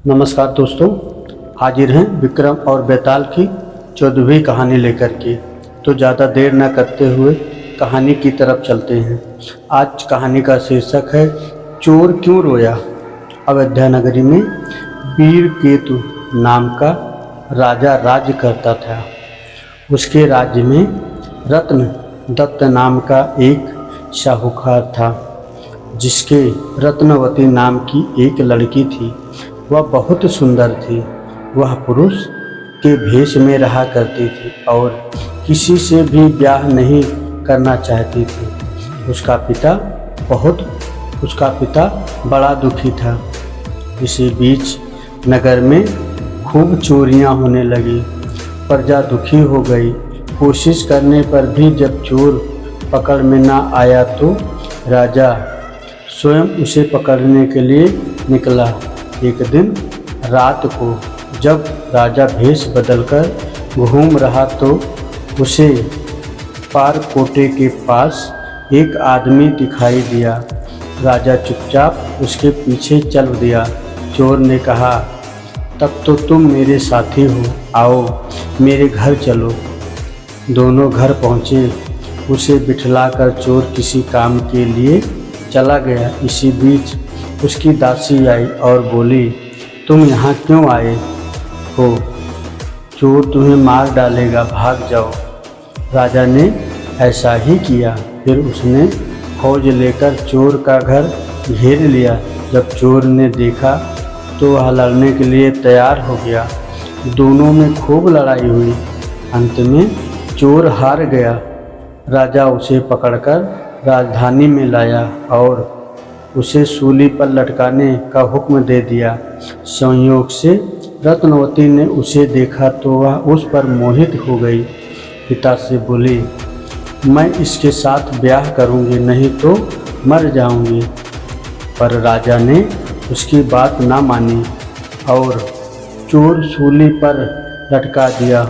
नमस्कार दोस्तों, हाजिर हैं विक्रम और बेताल की 14वीं कहानी लेकर के। तो ज़्यादा देर न करते हुए कहानी की तरफ चलते हैं। आज कहानी का शीर्षक है चोर क्यों रोया। अयोध्या नगरी में वीरकेतु नाम का राजा राज्य करता था। उसके राज्य में रत्न दत्त नाम का एक साहूकार था, जिसके रत्नवती नाम की एक लड़की थी। वह बहुत सुंदर थी। वह पुरुष के भेष में रहा करती थी और किसी से भी ब्याह नहीं करना चाहती थी। उसका पिता बड़ा दुखी था। इसी बीच नगर में खूब चोरियां होने लगी। प्रजा दुखी हो गई। कोशिश करने पर भी जब चोर पकड़ में ना आया तो राजा स्वयं उसे पकड़ने के लिए निकला। एक दिन रात को जब राजा भेष बदलकर घूम रहा तो उसे पारकोटे के पास एक आदमी दिखाई दिया। राजा चुपचाप उसके पीछे चल दिया। चोर ने कहा, तब तो तुम मेरे साथी हो, आओ मेरे घर चलो। दोनों घर पहुँचे। उसे बिठलाकर चोर किसी काम के लिए चला गया। इसी बीच उसकी दासी आई और बोली, तुम यहाँ क्यों आए हो? चोर तुम्हें मार डालेगा, भाग जाओ। राजा ने ऐसा ही किया। फिर उसने फौज लेकर चोर का घर घेर लिया। जब चोर ने देखा तो वह लड़ने के लिए तैयार हो गया। दोनों में खूब लड़ाई हुई। अंत में चोर हार गया। राजा उसे पकड़कर राजधानी में लाया और उसे सूली पर लटकाने का हुक्म दे दिया। संयोग से रत्नवती ने उसे देखा तो वह उस पर मोहित हो गई। पिता से बोली, मैं इसके साथ ब्याह करूंगी, नहीं तो मर जाऊंगी। पर राजा ने उसकी बात ना मानी और चोर सूली पर लटका दिया।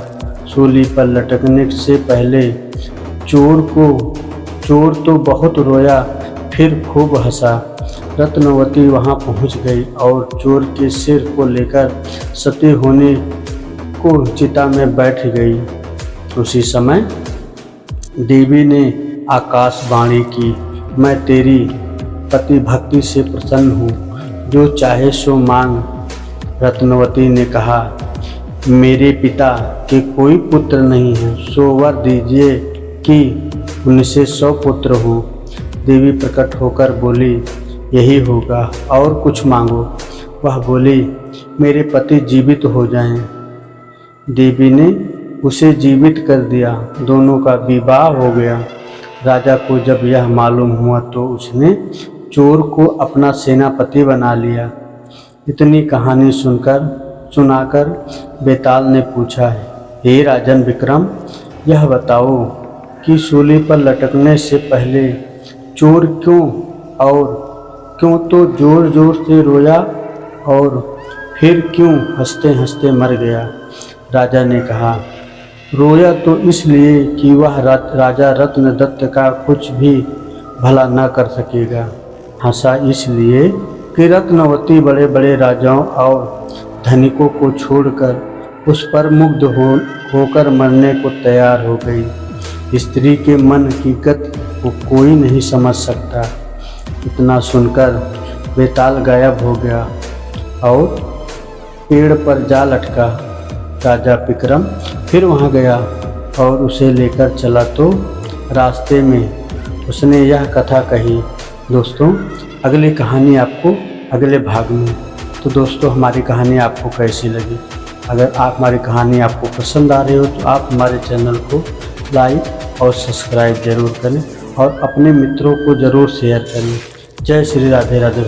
सूली पर लटकने से पहले चोर तो बहुत रोया, फिर खूब हंसा। रत्नवती वहां पहुंच गई और चोर के सिर को लेकर सती होने को चिता में बैठ गई। उसी समय देवी ने आकाशवाणी की, मैं तेरी पति भक्ति से प्रसन्न हूँ, जो चाहे सो मांग। रत्नवती ने कहा, मेरे पिता के कोई पुत्र नहीं है, सो वर दीजिए कि उनसे 100 पुत्र हो। देवी प्रकट होकर बोली, यही होगा, और कुछ मांगो। वह बोली, मेरे पति जीवित हो जाएं। देवी ने उसे जीवित कर दिया। दोनों का विवाह हो गया। राजा को जब यह मालूम हुआ तो उसने चोर को अपना सेनापति बना लिया। इतनी कहानी सुनाकर बेताल ने पूछा, हे राजन विक्रम, यह बताओ कि सूली पर लटकने से पहले चोर क्यों तो जोर जोर से रोया और फिर क्यों हंसते हंसते मर गया? राजा ने कहा, रोया तो इसलिए कि वह राजा रत्न दत्त का कुछ भी भला न कर सकेगा। हंसा इसलिए कि रत्नवती बड़े बड़े राजाओं और धनिकों को छोड़कर उस पर मुग्ध होकर मरने को तैयार हो गई। स्त्री के मन की गति को कोई नहीं समझ सकता। इतना सुनकर बेताल गायब हो गया और पेड़ पर जा लटका। राजा विक्रम फिर वहां गया और उसे लेकर चला तो रास्ते में उसने यह कथा कही। दोस्तों, अगली कहानी आपको अगले भाग में। तो दोस्तों, हमारी कहानी आपको कैसी लगी? अगर हमारी कहानी आपको पसंद आ रही हो तो आप हमारे चैनल को लाइक और सब्सक्राइब जरूर करें और अपने मित्रों को ज़रूर शेयर करें। जय श्री राधे राधे।